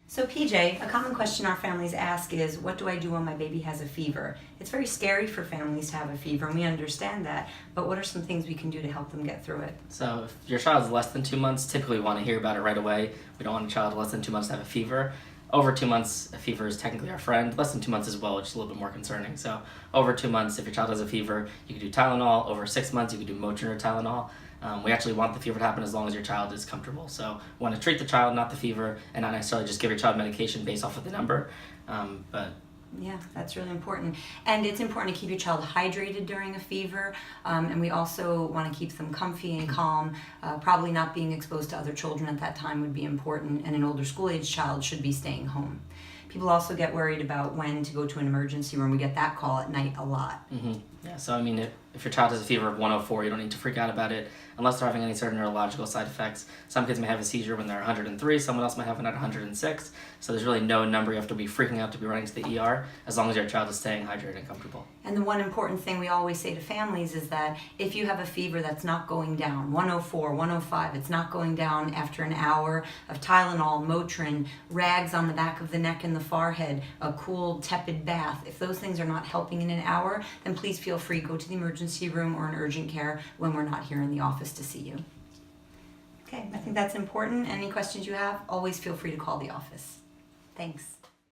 So PJ, a common question our families ask is, what do I do when my baby has a fever? It's very scary for families to have a fever, and we understand that, but what are some things we can do to help them get through it? So if your child is less than 2 months, typically we want to hear about it right away. We don't want a child less than 2 months to have a fever. Over 2 months, a fever is technically our friend. Less than 2 months as well, which is a little bit more concerning. So over 2 months, if your child has a fever, you can do Tylenol. Over 6 months, you can do Motrin or Tylenol. We actually want the fever to happen as long as your child is comfortable. So we want to treat the child, not the fever, and not necessarily just give your child medication based off of the number. Yeah, that's really important. And it's important to keep your child hydrated during a fever, and we also want to keep them comfy and calm. Probably not being exposed to other children at that time would be important, and an older school-age child should be staying home. People also get worried about when to go to an emergency room. We get that call at night a lot. Yeah, so I mean, if your child has a fever of 104, you don't need to freak out about it unless they're having any certain neurological side effects. Some kids may have a seizure when they're 103, someone else might have one at 106. So there's really no number you have to be freaking out to be running to the ER as long as your child is staying hydrated and comfortable. And the one important thing we always say to families is that if you have a fever that's not going down, 104, 105, it's not going down after an hour of Tylenol, Motrin, rags on the back of the neck and the forehead, a cool, tepid bath, if those things are not helping in an hour, then please feel free, go to the emergency room or an urgent care when we're not here in the office to see you. Okay, I think that's important. Any questions you have, always feel free to call the office. Thanks.